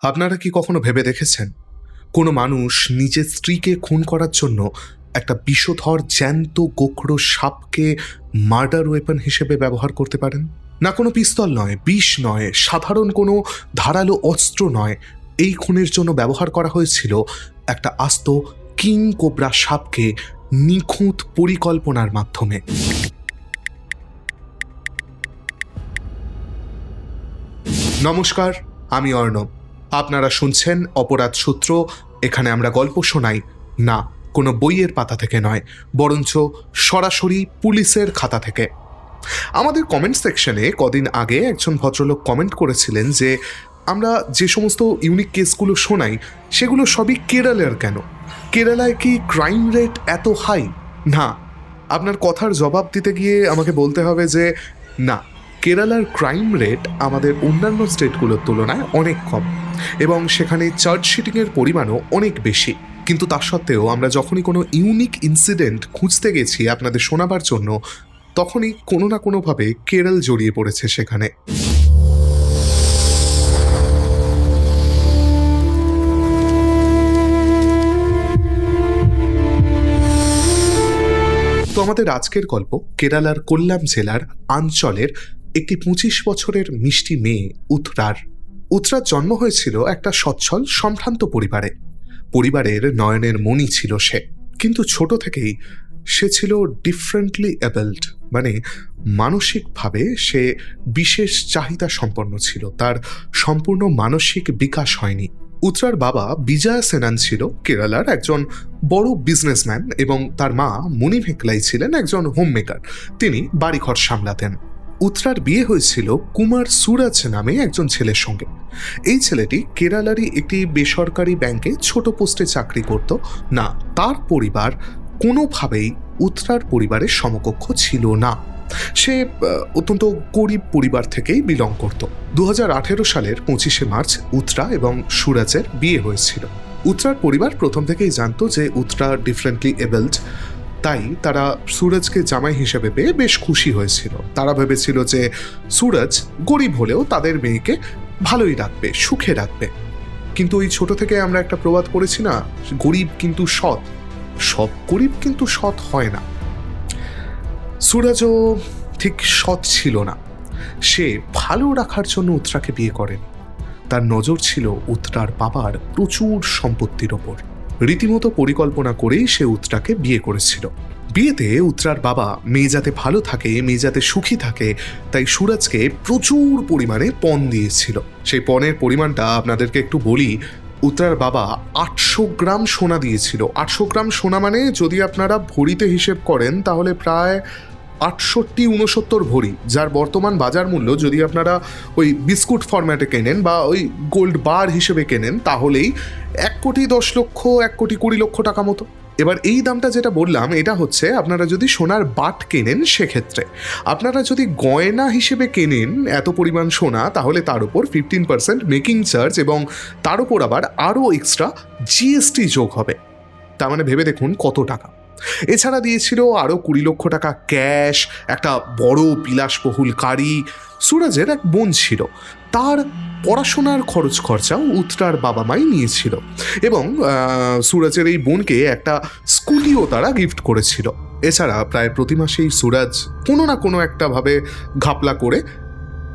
আপনারা কি কখনো ভেবে দেখেছেন কোনো মানুষ নিজের স্ত্রীকে খুন করার জন্য একটা বিষধর জ্যান্ত গোখরো সাপকে মার্ডার ওয়েপন হিসেবে ব্যবহার করতে পারেন? না কোনো পিস্তল নয়, বিষ নয়, সাধারণ কোনো ধারালো অস্ত্র নয়, এই খুনের জন্য ব্যবহার করা হয়েছিল একটা আস্ত কিং কোবরা সাপকে নিখুঁত পরিকল্পনার মাধ্যমে। নমস্কার, আমি অর্ণব। আপনারা শুনছেন অপরাধ সূত্র। এখানে আমরা গল্প শোনাই না কোনো বইয়ের পাতা থেকে নয়, বরঞ্চ সরাসরি পুলিশের খাতা থেকে। আমাদের কমেন্ট সেকশনে কদিন আগে একজন ভদ্রলোক কমেন্ট করেছিলেন যে আমরা যে সমস্ত ইউনিক কেসগুলো শোনাই সেগুলো সবই কেরালার কেন? কেরালায় কি ক্রাইম রেট এত হাই? না, আপনার কথার জবাব দিতে গিয়ে আমাকে বলতে হবে যে না, কেরালার ক্রাইম রেট আমাদের অন্যান্য স্টেটগুলোর তুলনায় অনেক কম এবং সেখানে চার্জশিটিংয়ের পরিমাণও অনেক বেশি। কিন্তু তা সত্ত্বেও আমরা যখনই কোনো ইউনিক ইনসিডেন্ট খুঁজতে গেছি আপনাদের শোনাবার জন্য, তখনই কোনো না কোনোভাবে কেরল জড়িয়ে পড়েছে সেখানে। তো আমাদের আজকের গল্প কেরালার কোল্লাম জেলার আঞ্চলের একটি 25 বছরের মিষ্টি মেয়ে উত্তরার। উত্তরার জন্ম হয়েছিল একটা সচ্ছল সম্ভ্রান্ত পরিবারে। পরিবারের নয়নের মণি ছিল সে, কিন্তু ছোট থেকেই সে ছিল ডিফারেন্টলি অ্যাবেলড, মানে মানসিকভাবে সে বিশেষ চাহিদা সম্পন্ন ছিল। তার সম্পূর্ণ মানসিক বিকাশ হয়নি। উত্তরার বাবা বিজয়া সেনান ছিল কেরালার একজন বড় বিজনেসম্যান এবং তার মা মণি ভেকলাই ছিলেন একজন হোমমেকার। তিনি বাড়িঘর সামলাতেন। উত্তরার বিয়ে হয়েছিল কুমার সুরাজ নামে একজন ছেলের সঙ্গে। এই ছেলেটি কেরালারই একটি বেসরকারি ব্যাংকে ছোট পোস্টে চাকরি করত। না, তার পরিবার কোনোভাবেই উত্তরার পরিবারের সমকক্ষ ছিল না। সে অত্যন্ত গরিব পরিবার থেকেই বিলং করত। 2018 সালের 25শে মার্চ উত্তরা এবং সুরাজের বিয়ে হয়েছিল। উত্তরার পরিবার প্রথম থেকেই জানতো যে উত্তরা ডিফারেন্টলি এবেলড, তাই তারা সুরজকে জামাই হিসেবে পেয়ে বেশ খুশি হয়েছিল। তারা ভেবেছিল যে সুরজ গরিব হলেও তাদের মেয়েকে ভালোই রাখবে, সুখে রাখবে। কিন্তু ওই ছোট থেকে আমরা একটা প্রবাদ পড়েছি না, গরিব কিন্তু সৎ। সব গরিব কিন্তু সৎ হয় না। সুরজও ঠিক সৎ ছিল না। সে ভালো রাখার জন্য উত্তরাকে বিয়ে করেন। তার নজর ছিল উত্তরার বাবার প্রচুর সম্পত্তির ওপর। রীতিমতো পরিকল্পনা করেই সে উত্তরাকে বিয়ে করেছিল। বিয়েতে উত্তরার বাবা মেয়ে যাতে ভালো থাকে, মেয়ে যাতে সুখী থাকে, তাই সুরজকে প্রচুর পরিমাণে পণ দিয়েছিল। সেই পণের পরিমাণটা আপনাদেরকে একটু বলি। উত্তরার বাবা 800 গ্রাম সোনা দিয়েছিল। 800 গ্রাম সোনা মানে যদি আপনারা ভরিতে হিসেব করেন তাহলে প্রায় 68-69 ভরি, যার বর্তমান বাজার মূল্য যদি আপনারা ওই বিস্কুট ফরম্যাটে কেনেন বা ওই গোল্ড বার হিসেবে কেনেন তাহলেই 1,10,00,000 1,20,00,000 টাকা মতো। এবার এই দামটা যেটা বললাম এটা হচ্ছে আপনারা যদি সোনার বাট কেনেন সেক্ষেত্রে। আপনারা যদি গয়না হিসেবে কেনেন এত পরিমাণ সোনা তাহলে তার উপর 15% মেকিং চার্জ এবং তার উপর আবার আরও এক্সট্রা জিএসটি যোগ হবে। তার মানে ভেবে দেখুন কত টাকা। এছাড়া দিয়েছিল আরও 20 লক্ষ টাকা ক্যাশ, একটা বড় বিলাসবহুল গাড়ি। সুরজের এক বোন ছিল, তার পড়াশোনার খরচ খরচাও উত্তরার বাবা মাই নিয়েছিল এবং সুরজের এই বোনকে একটা স্কুটিও তারা গিফট করেছিল। এছাড়া প্রায় প্রতি মাসেই সুরজ কোনো না কোনো একটা ভাবে ঘাপলা করে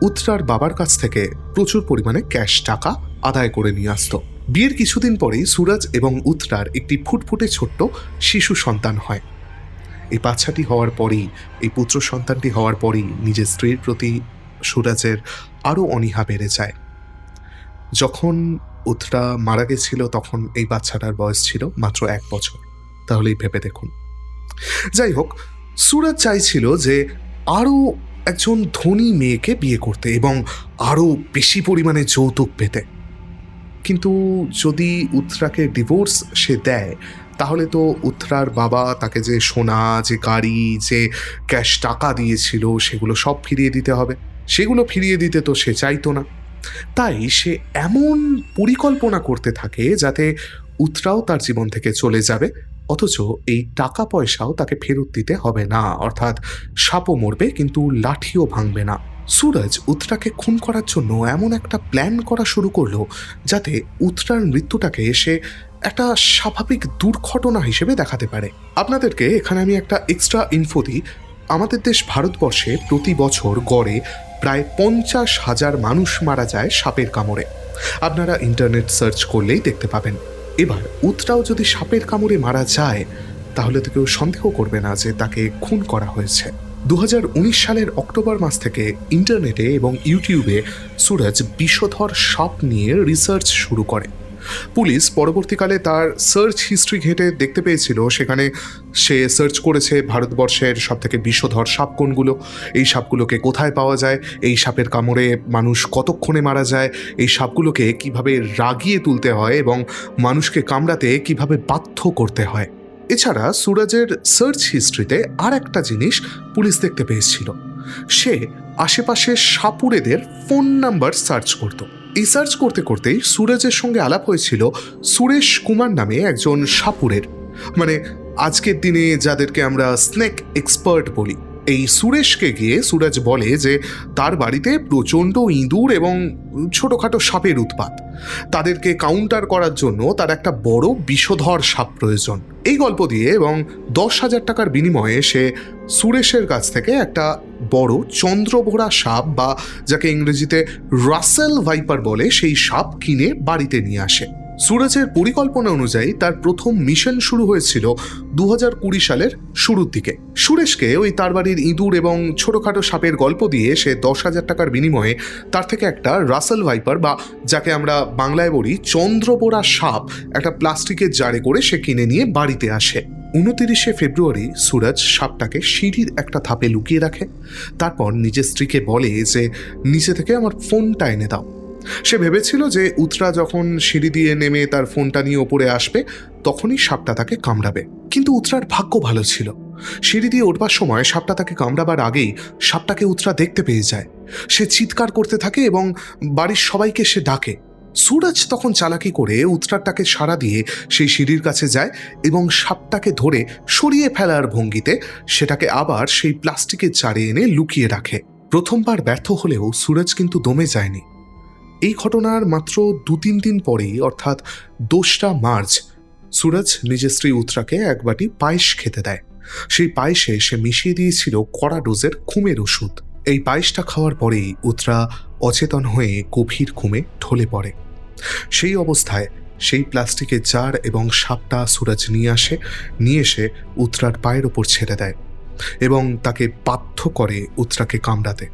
উত্তরার বাবার কাছ থেকে প্রচুর পরিমাণে ক্যাশ টাকা আদায় করে নিয়ে আসতো। বিয়ের কিছুদিন পরেই সুরজ এবং উত্তরার একটি ফুটফুটে ছোট্ট শিশু সন্তান হয়। এই বাচ্চাটি হওয়ার পরেই, এই পুত্র সন্তানটি হওয়ার পরেই নিজের স্ত্রীর প্রতি সুরজের আরও অনীহা বেড়ে যায়। যখন উত্তরা মারা গেছিল তখন এই বাচ্চাটার বয়স ছিল মাত্র 1 বছর। তাহলেই ভেবে দেখুন। যাই হোক, সুরজ চাইছিল যে আরও একজন ধনী মেয়েকে বিয়ে করতে এবং আরও বেশি পরিমাণে যৌতুক পেতে। কিন্তু যদি উত্তরাকে ডিভোর্স সে দেয় তাহলে তো উত্তরার বাবা তাকে যে সোনা, যে গাড়ি, যে ক্যাশ টাকা দিয়েছিল সেগুলো সব ফিরিয়ে দিতে হবে। সেগুলো ফিরিয়ে দিতে তো সে চাইতো না। তাই সে এমন পরিকল্পনা করতে থাকে যাতে উত্তরাও তার জীবন থেকে চলে যাবে, অথচ এই টাকা পয়সাও তাকে ফেরত দিতে হবে না। অর্থাৎ সাপও মরবে কিন্তু লাঠিও ভাঙবে না। সুরজ উত্তরাকে খুন করার জন্য এমন একটা প্ল্যান করা শুরু করলো যাতে উত্তরার মৃত্যুটাকে সে একটা স্বাভাবিক দুর্ঘটনা হিসেবে দেখাতে পারে। আপনাদেরকে এখানে আমি একটা এক্সট্রা ইনফো দিই। আমাদের দেশ ভারতবর্ষে প্রতি বছর গড়ে প্রায় 50,000 মানুষ মারা যায় সাপের কামড়ে। আপনারা ইন্টারনেট সার্চ করলেই দেখতে পাবেন। এবার উত্তরাও যদি সাপের কামড়ে মারা যায় তাহলে তো কেউ সন্দেহ করবে না যে তাকে খুন করা হয়েছে। 2019 সালের অক্টোবর মাস থেকে ইন্টারনেটে এবং ইউটিউবে সুরজ বিষধর সাপ নিয়ে রিসার্চ শুরু করে। পুলিশ পরবর্তীকালে তার সার্চ হিস্ট্রি ঘেঁটে দেখতে পেয়েছিল সেখানে সে সার্চ করেছে ভারতবর্ষের সবথেকে বিষধর সাপ কোনগুলো, এই সাপগুলোকে কোথায় পাওয়া যায়, এই সাপের কামড়ে মানুষ কতক্ষণে মারা যায়, এই সাপগুলোকে কিভাবে রাগিয়ে তুলতে হয় এবং মানুষকে কামড়াতে কিভাবে বাধ্য করতে হয়। এছাড়া সুরজের সার্চ হিস্ট্রিতে আর একটা জিনিস পুলিশ দেখতে পেয়েছিল, সে আশেপাশের সাপুড়েদের ফোন নাম্বার সার্চ করত। এই সার্চ করতে করতেই সুরজের সঙ্গে আলাপ হয়েছিল সুরেশ কুমার নামে একজন সাপুড়ের, মানে আজকের দিনে যাদেরকে আমরা স্নেক এক্সপার্ট বলি। এই সুরেশকে গিয়ে সুরজ বলে যে তার বাড়িতে প্রচণ্ড ইঁদুর এবং ছোটোখাটো সাপের উৎপাত, তাদেরকে কাউন্টার করার জন্য তার একটা বড় বিষধর সাপ প্রয়োজন। এই গল্প দিয়ে এবং 10,000 টাকার বিনিময়ে সে সুরেশের কাছ থেকে একটা বড় চন্দ্রবোরা সাপ বা যাকে ইংরেজিতে রাসেল ভাইপার বলে সেই সাপ কিনে বাড়িতে নিয়ে আসে। সুরজের পরিকল্পনা অনুযায়ী তার প্রথম মিশন শুরু হয়েছিল 2020 সালের শুরুর দিকে। সুরেশকে ওই তার বাড়ির ইঁদুর এবং ছোটোখাটো সাপের গল্প দিয়ে সে 10,000 টাকার বিনিময়ে তার থেকে একটা রাসেল ভাইপার বা যাকে আমরা বাংলায় বলি চন্দ্রবোরা সাপ একটা প্লাস্টিকের জারে করে সে কিনে নিয়ে বাড়িতে আসে। 29 ফেব্রুয়ারি সুরজ সাপটাকে সিঁড়ির একটা ধাপে লুকিয়ে রাখে। তারপর নিজের স্ত্রীকে বলে যে নিচে থেকে আমার ফোনটা এনে দাও। সে ভেবেছিল যে উত্তরা যখন সিঁড়ি দিয়ে নেমে তার ফোনটা নিয়ে ওপরে আসবে তখনই সাপটা তাকে কামড়াবে, কিন্তু উত্তরার ভাগ্য ভালো ছিল। সিঁড়ি দিয়ে উঠবার সময় সাপটা তাকে কামড়াবার আগেই সাপটাকে উত্তরা দেখতে পেয়ে যায়। সে চিৎকার করতে থাকে এবং বাড়ির সবাইকে সে ডাকে। সুরজ তখন চালাকি করে উত্তরাটাকে সাড়া দিয়ে সেই সিঁড়ির কাছে যায় এবং সাপটাকে ধরে সরিয়ে ফেলার ভঙ্গিতে সেটাকে আবার সেই প্লাস্টিকের চারে এনে লুকিয়ে রাখে। প্রথমবার ব্যর্থ হলেও সুরজ কিন্তু দমে যায়নি। এই ঘটনার মাত্র 2-3 দিন পরেই অর্থাৎ 2রা মার্চ সুরজ নিজের স্ত্রী উত্তরাকে এক বাটি পায়েস খেতে দেয়। সেই পায়েসে সে মিশিয়ে দিয়েছিল কড়া ডোজের ঘুমের ওষুধ। এই পায়েসটা খাওয়ার পরেই উত্তরা অচেতন হয়ে গভীর ঘুমে ঢলে পড়ে। সেই অবস্থায় সেই প্লাস্টিকের জার এবং সাপটা সুরজ নিয়ে এসে উত্তরার পায়ের ওপর ছেড়ে দেয় এবং তাকে বাধ্য করে উত্তরাকে কামড়াতে।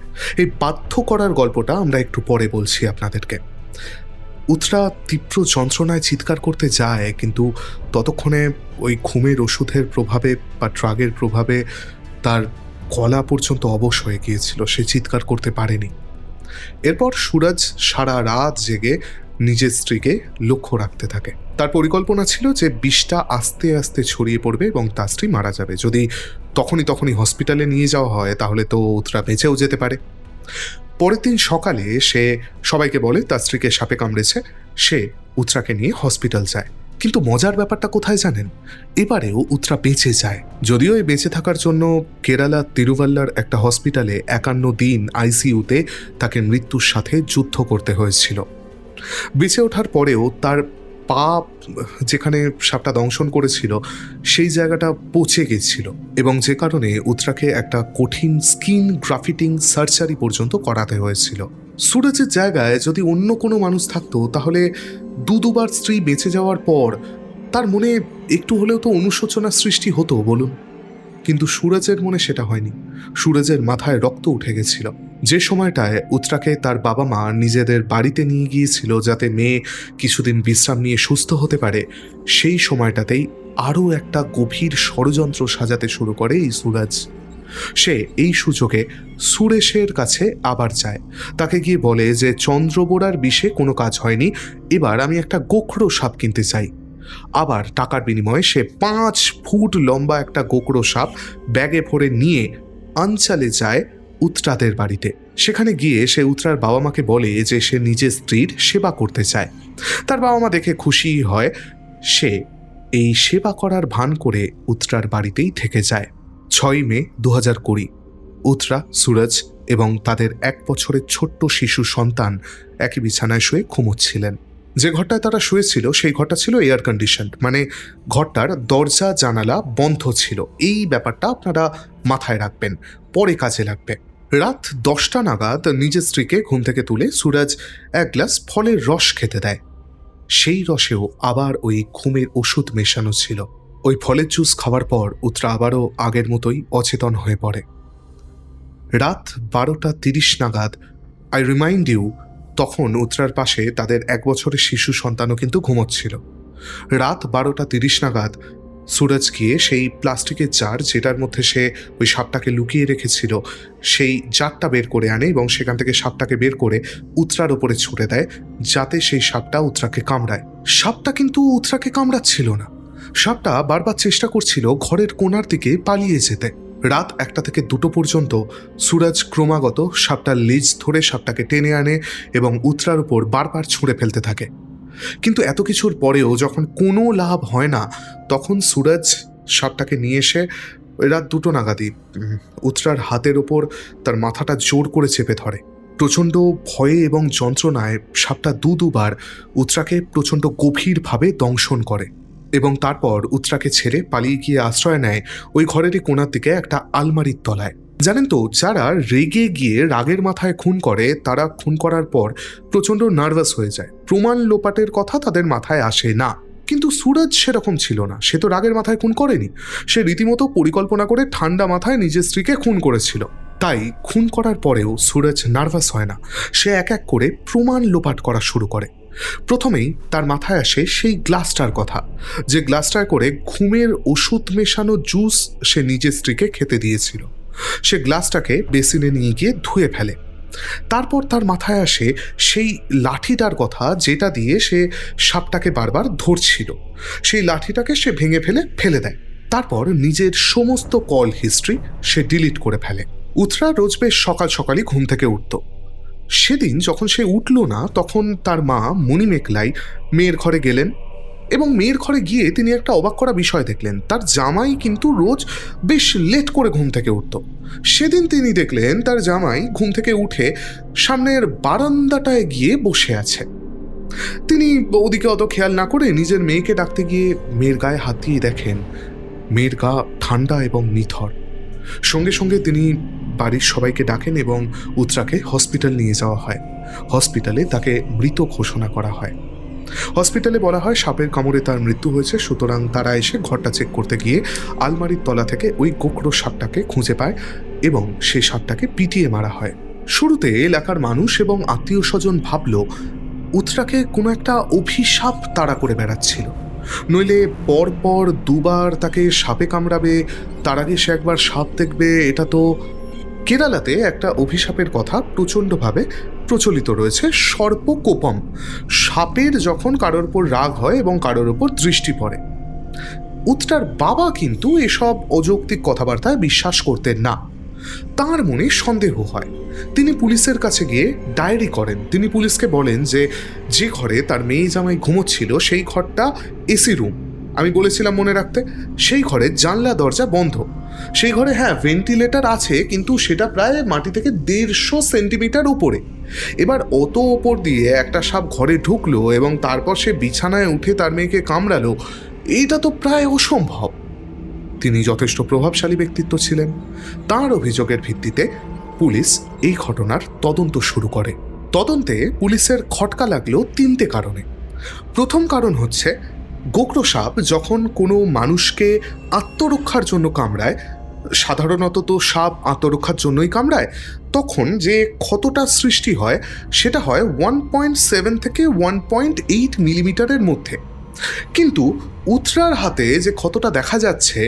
এই বাধ্য করার গল্পটা আমরা একটু পরে বলছি আপনাদেরকে। উত্তরা তীব্র যন্ত্রণায় চিৎকার করতে যায়, কিন্তু ততক্ষণে ওই ঘুমের ওষুধের প্রভাবে বা ড্রাগের প্রভাবে তার গলা পর্যন্ত অবশ হয়ে গিয়েছিল, সে চিৎকার করতে পারেনি। এরপর সুরজ সারা রাত জেগে নিজের স্ত্রীকে লক্ষ্য রাখতে থাকে। তার পরিকল্পনা ছিল যে বিষটা আস্তে আস্তে ছড়িয়ে পড়বে এবং তার স্ত্রী মারা যাবে। যদি তখনই হসপিটালে নিয়ে যাওয়া হয় তাহলে তো উত্তরা বেঁচেও যেতে পারে। পরের দিন সকালে সে সবাইকে বলে তার স্ত্রীকে সাপে কামড়েছে। সে উত্তরাকে নিয়ে হসপিটাল যায়, কিন্তু মজার ব্যাপারটা কোথায় জানেন? এবারেও উত্তরা বেঁচে যায়। যদিও এই বেঁচে থাকার জন্য কেরালা তিরুভাল্লার একটা হসপিটালে 51 দিন আইসিইউতে তাকে মৃত্যুর সাথে যুদ্ধ করতে হয়েছিল। বেঁচে ওঠার পরেও তার পা যেখানে সাপটা দংশন করেছিল সেই জায়গাটা পচে গেছিল এবং যে কারণে উত্তরাকে একটা কঠিন স্কিন গ্রাফিটিং সার্জারি পর্যন্ত করাতে হয়েছিল। সুরজের জায়গায় যদি অন্য কোনো মানুষ থাকতো তাহলে দুবার স্ত্রী বেঁচে যাওয়ার পর তার মনে একটু হলেও তো অনুশোচনার সৃষ্টি হতো বলুন, কিন্তু সুরজের মনে সেটা হয়নি। সুরজের মাথায় রক্ত উঠে গেছিল। যে সময়টায় উত্তরাকে তার বাবা মা নিজেদের বাড়িতে নিয়ে গিয়েছিল যাতে মেয়ে কিছুদিন বিশ্রাম নিয়ে সুস্থ হতে পারে, সেই সময়টাতেই আরও একটা গভীর ষড়যন্ত্র সাজাতে শুরু করে এই সুরজ। সে এই সুযোগে সুরেশের কাছে আবার যায়। তাকে গিয়ে বলে যে চন্দ্রবোরার বিষে কোনো কাজ হয়নি, এবার আমি একটা গোখরো সাপ কিনতে চাই। আবার টাকার বিনিময়ে সে 5 ফুট লম্বা একটা গোকড়ো সাপ ব্যাগে ভরে নিয়ে আঞ্চালে যায় উত্তরাদের বাড়িতে। সেখানে গিয়ে সে উত্তরার বাবা মাকে বলে যে সে নিজের স্ত্রীর সেবা করতে চায়। তার বাবা মা দেখে খুশি হয়। সে এই সেবা করার ভান করে উত্তরার বাড়িতেই থেকে যায়। 6 মে 2020 উত্তরা, সুরজ এবং তাদের 1 বছরের ছোট্ট শিশু সন্তান একই বিছানায় শুয়ে ঘুমোচ্ছিলেন। যে ঘরটায় তারা শুয়েছিল সেই ঘরটা ছিল এয়ার কন্ডিশন, মানে ঘরটার দরজা জানালা বন্ধ ছিল। এই ব্যাপারটা আপনারা মাথায় রাখবেন, পরে কাজে লাগবে। রাত 10টা নাগাদ নিজের স্ত্রীকে ঘুম থেকে তুলে সুরজ 1 গ্লাস ফলের রস খেতে দেয়। সেই রসেও আবার ওই ঘুমের ওষুধ মেশানো ছিল। ওই ফলের জুস খাওয়ার পর উত্তরা আবারও আগের মতোই অচেতন হয়ে পড়ে। রাত 12:30 নাগাদ, আই রিমাইন্ড ইউ, তখন উত্তরার পাশে তাদের 1 বছরের শিশু সন্তানও কিন্তু ঘুমোচ্ছিল। রাত 12:30 নাগাদ সুরজ গিয়ে সেই প্লাস্টিকের জার যেটার মধ্যে সে ওই সাপটাকে লুকিয়ে রেখেছিল সেই জারটা বের করে আনে এবং সেখান থেকে সাপটাকে বের করে উত্তরার ওপরে ছুঁড়ে দেয় যাতে সেই সাপটা উত্তরাকে কামড়ায়। সাপটা কিন্তু উত্তরাকে কামড়াচ্ছিল না। সাপটা বারবার চেষ্টা করছিল ঘরের কোণার দিকে পালিয়ে যেতে। রাত 1টা থেকে 2টো পর্যন্ত সুরজ ক্রমাগত সাপটার লেজ ধরে সাপটাকে টেনে আনে এবং উত্তরার উপর বারবার ছুঁড়ে ফেলতে থাকে। কিন্তু এত কিছুর পরেও যখন কোনো লাভ হয় না, তখন সুরজ সাপটাকে নিয়ে এসে রাত 2টো নাগাদই উত্তরার হাতের ওপর তার মাথাটা জোর করে চেপে ধরে। প্রচণ্ড ভয়ে এবং যন্ত্রণায় সাপটা দুবার উত্তরাকে প্রচণ্ড গভীরভাবে দংশন করে এবং তারপর উত্তরাকে ছেড়ে পালিয়ে গিয়ে আশ্রয় নেয় ওই ঘরেরই কোণার দিকে একটা আলমারির তলায়। জানেন তো, যারা রেগে গিয়ে রাগের মাথায় খুন করে তারা খুন করার পর প্রচণ্ড নার্ভাস হয়ে যায়, প্রমাণ লোপাটের কথা তাদের মাথায় আসে না। কিন্তু সুরজ সেরকম ছিল না। সে তো রাগের মাথায় খুন করেনি, সে রীতিমতো পরিকল্পনা করে ঠান্ডা মাথায় নিজের স্ত্রীকে খুন করেছিল। তাই খুন করার পরেও সুরজ নার্ভাস হয় না। সে এক এক করে প্রমাণ লোপাট করা শুরু করে। প্রথমেই তার মাথায় আসে সেই গ্লাসটার কথা, যে গ্লাসটায় করে ঘুমের ওষুধ মেশানো জুস সে নিজের স্ত্রীকে খেতে দিয়েছিল। সে গ্লাসটাকে বেসিনে নিয়ে গিয়ে ধুয়ে ফেলে। তারপর তার মাথায় আসে সেই লাঠিটার কথা যেটা দিয়ে সে সাপটাকে বারবার ধরছিল। সেই লাঠিটাকে সে ভেঙে ফেলে দেয়। তারপর নিজের সমস্ত কল হিস্ট্রি সে ডিলিট করে ফেলে। উত্তরা রোজ বেশ সকাল সকালই ঘুম থেকে উঠত। সেদিন যখন সে উঠল না, তখন তার মা মণিমেখলাই মেয়ের ঘরে গেলেন এবং মেয়ের ঘরে গিয়ে তিনি একটা অবাক করা বিষয় দেখলেন। তার জামাই কিন্তু রোজ বেশ লেট করে ঘুম থেকে উঠত। সেদিন তিনি দেখলেন তার জামাই ঘুম থেকে উঠে সামনের বারান্দাটায় গিয়ে বসে আছে। তিনি ওদিকে অত খেয়াল না করে নিজের মেয়েকে ডাকতে গিয়ে মেয়ের গায়ে হাত দিয়ে দেখেন মেয়ের গা ঠান্ডা এবং নিথর। সঙ্গে সঙ্গে তিনি বাড়ির সবাইকে ডাকেন এবং উত্তরাকে হসপিটাল নিয়ে যাওয়া হয়। হসপিটালে তাকে মৃত ঘোষণা করা হয়। হসপিটালে বলা হয় সাপের কামড়ে তার মৃত্যু হয়েছে। সুতরাং তারা এসে ঘরটা চেক করতে গিয়ে আলমারির তলা থেকে ওই গোখরো সাপটাকে খুঁজে পায় এবং সেই সাপটাকে পিটিয়ে মারা হয়। শুরুতে এলাকার মানুষ এবং আত্মীয় স্বজন ভাবল উত্তরাকে কোনো একটা অভিশাপ তাড়া করে বেড়াচ্ছিল, নইলে পরপর 2বার তাকে সাপে কামড়াবে, তার আগে সে একবার সাপ দেখবে। এটা তো কেরালাতে একটা অভিশাপের কথা প্রচণ্ডভাবে প্রচলিত রয়েছে, সর্পকোপম। সাপের যখন কারোর ওপর রাগ হয় এবং কারোর ওপর দৃষ্টি পড়ে। উত্তরার বাবা কিন্তু এসব অযৌক্তিক কথাবার্তায় বিশ্বাস করতেন না। তাঁর মনে সন্দেহ হয়। তিনি পুলিশের কাছে গিয়ে ডায়েরি করেন। তিনি পুলিশকে বলেন যে ঘরে তার মেয়ে জামাই ঘুমোচ্ছিল সেই ঘরটা এসি রুম। আমি বলেছিলাম মনে রাখতে, সেই ঘরে জানলা দরজা বন্ধ। সেই ঘরে হ্যাঁ ভেন্টিলেটর আছে, কিন্তু সেটা প্রায় মাটি থেকে 150 সেন্টিমিটার উপরে। এবার অত ওপর দিয়ে একটা সাপ ঘরে ঢুকলো এবং তারপর সে বিছানায় উঠে তার মেয়েকে কামড়ালো, এইটা তো প্রায় অসম্ভব। তিনি যথেষ্ট প্রভাবশালী ব্যক্তিত্ব ছিলেন। তাঁর অভিযোগের ভিত্তিতে পুলিশ এই ঘটনার তদন্ত শুরু করে। তদন্তে পুলিশের খটকা লাগলো 3টে কারণে। প্রথম কারণ হচ্ছে, গোখরো সাপ যখন কোনো মানুষকে আত্মরক্ষার জন্য কামড়ায়, সাধারণত তো সাপ আত্মরক্ষার জন্যই কামড়ায়, তখন যে ক্ষতটা সৃষ্টি হয় সেটা হয় 1.7 থেকে 1.8 মিলিমিটারের মধ্যে। কিন্তু উত্তরার হাতে যে ক্ষতটা দেখা যাচ্ছে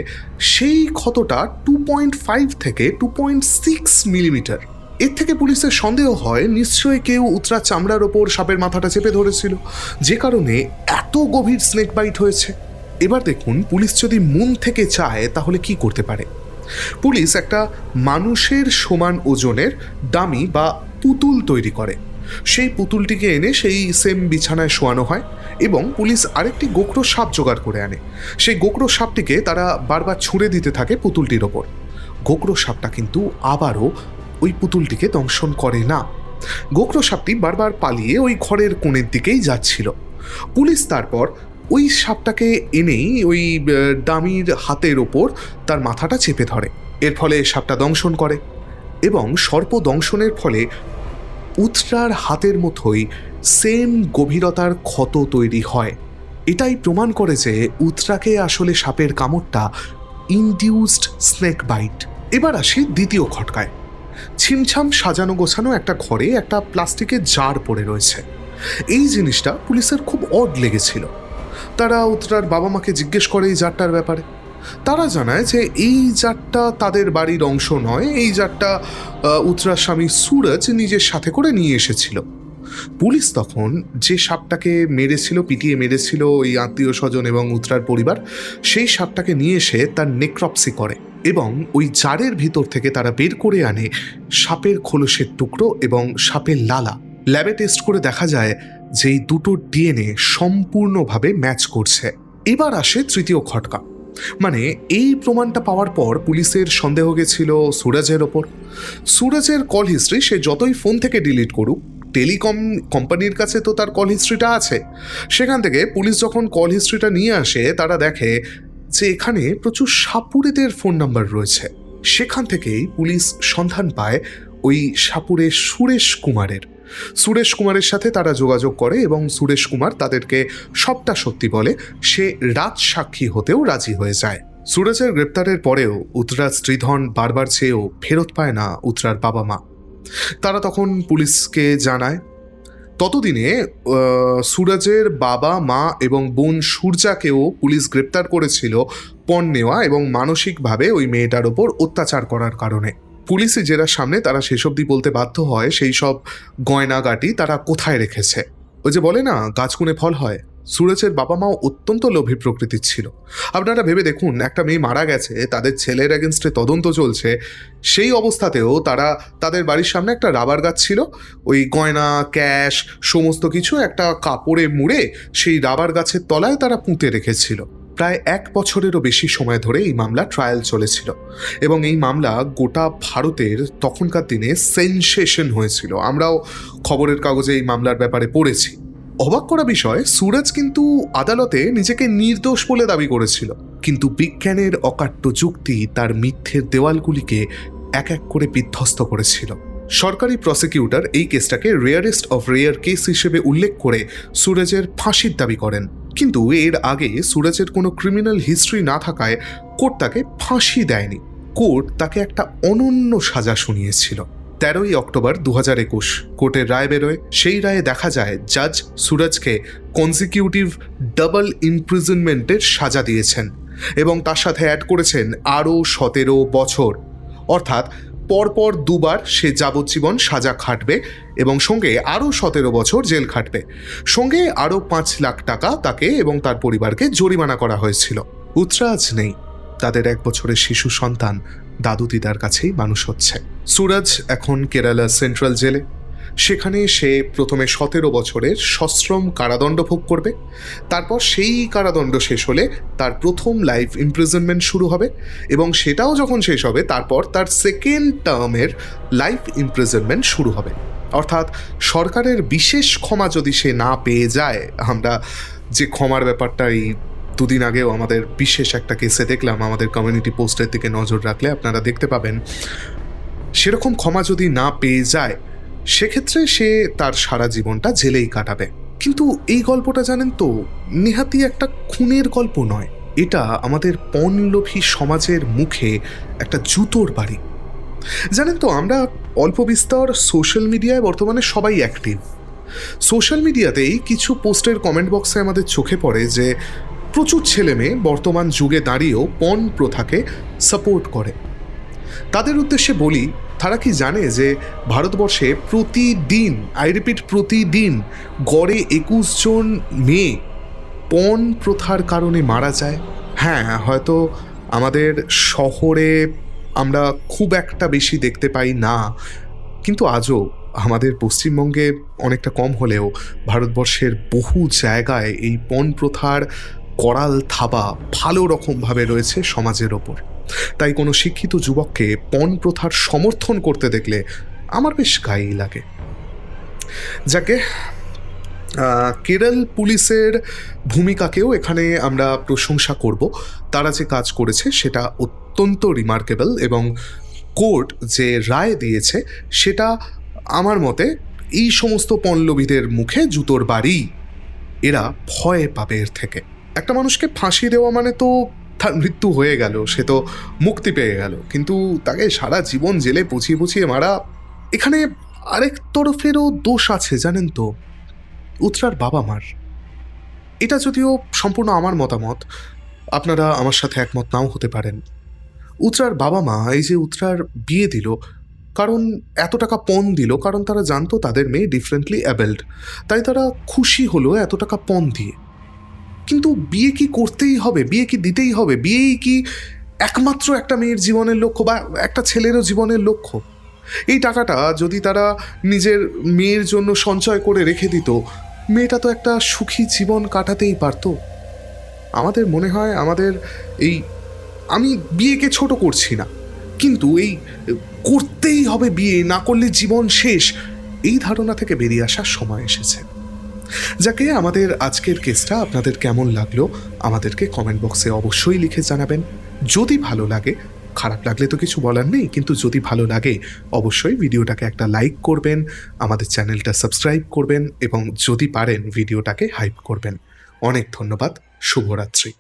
সেই ক্ষতটা 2.5 থেকে 2.6 মিলিমিটার। এর থেকে পুলিশের সন্দেহ হয় নিশ্চয়ই কেউ উত্তরার চামড়ার ওপর সাপের মাথাটা চেপে ধরেছিল, যে কারণে এত গভীর স্নেক বাইট হয়েছে। এবার দেখুন, পুলিশ যদি মন থেকে চায় তাহলে কি করতে পারে। পুলিশ একটা মানুষের সমান ওজনের ডামি বা পুতুল তৈরি করে। সেই পুতুলটিকে এনে সেই সেম বিছানায় শোয়ানো হয় এবং পুলিশ আরেকটি গোখরো সাপ জোগাড় করে আনে। সেই গোখরো সাপটিকে তারা বারবার ছুঁড়ে দিতে থাকে পুতুলটির ওপর। গোখরো সাপটা কিন্তু আবারও ওই পুতুলটিকে দংশন করে না। গোখরো সাপটি বারবার পালিয়ে ওই ঘরের কোণের দিকেই যাচ্ছিল। পুলিশ তারপর ওই সাপটাকে এনেই ওই ডামির হাতের ওপর তার মাথাটা চেপে ধরে। এর ফলে সাপটা দংশন করে এবং সর্প দংশনের ফলে উথরার হাতের মতোই সেম গভীরতার ক্ষত তৈরি হয়। এটাই প্রমাণ করে যে উথরাকে আসলে সাপের কামড়টা ইনডিউসড স্নেক বাইট। এবার আসি দ্বিতীয় খটকায়। ছিমছাম সাজানো গোছানো একটা ঘরে একটা প্লাস্টিকের জার পড়ে রয়েছে। এই জিনিসটা পুলিশের খুব অড লেগেছিল। তারা উত্তরার বাবা মাকে জিজ্ঞেস করে এই জারটার ব্যাপারে। তারা জানায় যে এই জারটা তাদের বাড়ির অংশ নয়, এই জারটা উত্তরার স্বামী সুরজ নিজের সাথে করে নিয়ে এসেছিল। পুলিশ তখন যে সাপটাকে মেরেছিল, পিটিয়ে মেরেছিল ওই আত্মীয় স্বজন এবং উত্তরার পরিবার, সেই সাপটাকে নিয়ে এসে তার নেক্রপসি করে এবং ওই জারের ভিতর থেকে তারা বের করে আনে সাপের খোলসের টুকরো এবং সাপের লালা। ল্যাবে টেস্ট করে দেখা যায় যে এই দুটো ডিএনএ সম্পূর্ণভাবে ম্যাচ করছে। এবার আসে তৃতীয় খটকা। মানে এই প্রমাণটা পাওয়ার পর পুলিশের সন্দেহ গেছিল সুরজের ওপর। সুরজের কল হিস্ট্রি সে যতই ফোন থেকে ডিলিট করুক, টেলিকম কোম্পানির কাছে তো তার কল হিস্ট্রিটা আছে। সেখান থেকে পুলিশ যখন কল হিস্ট্রিটা নিয়ে আসে, তারা দেখে যে এখানে প্রচুর সাপুড়েদের ফোন নাম্বার রয়েছে। সেখান থেকেই পুলিশ সন্ধান পায় ওই সাপুড়ে সুরেশ কুমারের সাথে তারা যোগাযোগ করে এবং সুরেশ কুমার তাদেরকে সবটা সত্যি বলে। সে রাজ সাক্ষী হতেও রাজি হয়ে যায়। সুরজের গ্রেপ্তারের পরেও উত্তরার স্ত্রীধন বারবার চেয়েও ফেরত পায় না উত্তরার বাবা মা। তারা তখন পুলিশকে জানায়। ততদিনে সুরজের বাবা মা এবং বোন সূর্যাকেও পুলিশ গ্রেপ্তার করেছিল পণ নেওয়া এবং মানসিকভাবে ওই মেয়েটার ওপর অত্যাচার করার কারণে। পুলিশে জেরার সামনে তারা সেসব দিয়ে বলতে বাধ্য হয় সেই সব গয়নাগাটি তারা কোথায় রেখেছে। ওই যে বলে না, গাছগুনে ফল হয়। সুরজের বাবা মাও অত্যন্ত লোভী প্রকৃতির ছিল। আপনারা ভেবে দেখুন, একটা মেয়ে মারা গেছে, তাদের ছেলের এগেনস্টে তদন্ত চলছে, সেই অবস্থাতেও তারা তাদের বাড়ির সামনে একটা রাবার গাছ ছিল, ওই গয়না ক্যাশ সমস্ত কিছু একটা কাপড়ে মুড়ে সেই রাবার গাছের তলায় তারা পুঁতে রেখেছিল। প্রায় 1 বছরেরও বেশি সময় ধরে এই মামলা ট্রায়াল চলেছিল এবং এই মামলা গোটা ভারতের তখনকার দিনে সেনসেশন হয়েছিল। আমরাও খবরের কাগজে এই মামলার ব্যাপারে পড়েছি। অবাক করা বিষয়, সুরজ কিন্তু আদালতে নিজেকে নির্দোষ বলে দাবি করেছিল, কিন্তু বিজ্ঞানের অকাট্য যুক্তি তার মিথ্যের দেওয়ালগুলিকে এক এক করে বিধ্বস্ত করেছিল। সরকারি প্রসিকিউটর এই কেসটাকে রেয়ারেস্ট অফ রেয়ার কেস হিসেবে উল্লেখ করে সুরজের ফাঁসির দাবি করেন, কিন্তু এর আগে সুরজের কোনো ক্রিমিনাল হিস্ট্রি না থাকায় কোর্ট তাকে ফাঁসি দেয়নি। কোর্ট তাকে একটা অনন্য সাজা শুনিয়েছিল। 13ই অক্টোবর 2021 কোর্টের রায় বেরোয়। সেই রায়ে দেখা যায় জাজ সুরজকে কনজিকিউটিভ ডাবল ইমপ্রিজনমেন্টের সাজা দিয়েছেন এবং তার সাথে অ্যাড করেছেন আরও 17 বছর, অর্থাৎ পরপর 2 বার সে যাবজ্জীবন সাজা খাটবে এবং সঙ্গে আরও 17 বছর জেল খাটবে। সঙ্গে আরও 5 লাখ টাকা তাকে এবং তার পরিবারকে জরিমানা করা হয়েছিল। উত্তরা আজ নেই, তাদের 1 বছরের শিশু সন্তান দাদু দিদার কাছেই মানুষ হচ্ছে। সুরজ এখন কেরালা সেন্ট্রাল জেলে। সেখানে সে প্রথমে 17 বছরের সশ্রম কারাদণ্ড ভোগ করবে। তারপর সেই কারাদণ্ড শেষ হলে তার প্রথম লাইফ ইমপ্রিজনমেন্ট শুরু হবে এবং সেটাও যখন শেষ হবে তারপর তার সেকেন্ড টার্মের লাইফ ইমপ্রিজনমেন্ট শুরু হবে। অর্থাৎ সরকারের বিশেষ ক্ষমা যদি সে না পেয়ে যায়, আমরা যে ক্ষমার ব্যাপারটা এই 2 দিন আগেও আমাদের বিশেষ একটা কেসে দেখলাম, আমাদের কমিউনিটি পোস্টের দিকে নজর রাখলে আপনারা দেখতে পাবেন, সেরকম ক্ষমা যদি না পেয়ে যায় সেক্ষেত্রে সে তার সারা জীবনটা জেলেই কাটাবে। কিন্তু এই গল্পটা জানেন তো, নেহাতি একটা খুনের গল্প নয়, এটা আমাদের পণলোভী সমাজের মুখে একটা জুতোর বাড়ি। জানেন তো, আমরা অল্প বিস্তর সোশ্যাল মিডিয়ায় বর্তমানে সবাই অ্যাক্টিভ। সোশ্যাল মিডিয়াতেই কিছু পোস্টের কমেন্ট বক্সে আমাদের চোখে পড়ে যে প্রচুর ছেলে মেয়ে বর্তমান যুগে দাঁড়িয়েও পণ প্রথাকে সাপোর্ট করে। তাদের উদ্দেশ্যে বলি, তারা কি জানে যে ভারতবর্ষে প্রতিদিন, আই রিপিট প্রতিদিন, গড়ে 21 জন মেয়ে পণ প্রথার কারণে মারা যায়? হ্যাঁ, হয়তো আমাদের শহরে আমরা খুব একটা বেশি দেখতে পাই না, কিন্তু আজও আমাদের পশ্চিমবঙ্গে অনেকটা কম হলেও ভারতবর্ষের বহু জায়গায় এই পণ প্রথার করাল থাবা ভালো রকমভাবে রয়েছে সমাজের ওপর। তাই কোনো শিক্ষিত যুবককে পণ প্রথার সমর্থন করতে দেখলে আমার বেশ গায়েই লাগে। যাকে কেরল পুলিশের ভূমিকাকেও এখানে আমরা প্রশংসা করব। তারা যে কাজ করেছে সেটা অত্যন্ত রিমার্কেবল, এবং কোর্ট যে রায় দিয়েছে সেটা আমার মতে এই সমস্ত পণলোভীদের মুখে জুতোর বাড়ি। এরা ভয় পাবে এর থেকে। একটা মানুষকে ফাঁসি দেওয়া মানে তো তার মৃত্যু হয়ে গেল, সে তো মুক্তি পেয়ে গেল, কিন্তু তাকে সারা জীবন জেলে পুছিয়ে পুছিয়ে মারা। এখানে আরেক তরফেরও দোষ আছে জানেন তো, উত্তরার বাবা মার। এটা যদিও সম্পূর্ণ আমার মতামত, আপনারা আমার সাথে একমত নাও হতে পারেন। উত্তরার বাবা মা এই যে উত্তরার বিয়ে দিল, কারণ এত টাকা পণ দিল, কারণ তারা জানতো তাদের মেয়ে ডিফারেন্টলি অ্যাবেলড, তাই তারা খুশি হলো এত টাকা পণ দিয়ে। কিন্তু বিয়ে কি করতেই হবে, বিয়ে কি দিতেই হবে, বিয়েই কি একমাত্র একটা মেয়ের জীবনের লক্ষ্য বা একটা ছেলেরও জীবনের লক্ষ্য? এই টাকাটা যদি তারা নিজের মেয়ের জন্য সঞ্চয় করে রেখে দিত, মেয়েটা তো একটা সুখী জীবন কাটাতেই পারতো। আমাদের মনে হয় আমাদের এই, আমি বিয়েকে ছোট করছি না, কিন্তু এই করতেই হবে, বিয়ে না করলে জীবন শেষ, এই ধারণা থেকে বেরিয়ে আসার সময় এসেছে। যাকে আমাদের আজকের কেসটা আপনাদের কেমন লাগলো আমাদেরকে কমেন্ট বক্সে অবশ্যই লিখে জানাবেন। যদি ভালো লাগে, খারাপ লাগলে তো কিছু বলার নেই, কিন্তু যদি ভালো লাগে অবশ্যই ভিডিওটাকে একটা লাইক করবেন, আমাদের চ্যানেলটা সাবস্ক্রাইব করবেন, এবং যদি পারেন ভিডিওটাকে হাইপ করবেন। অনেক ধন্যবাদ। শুভরাত্রি।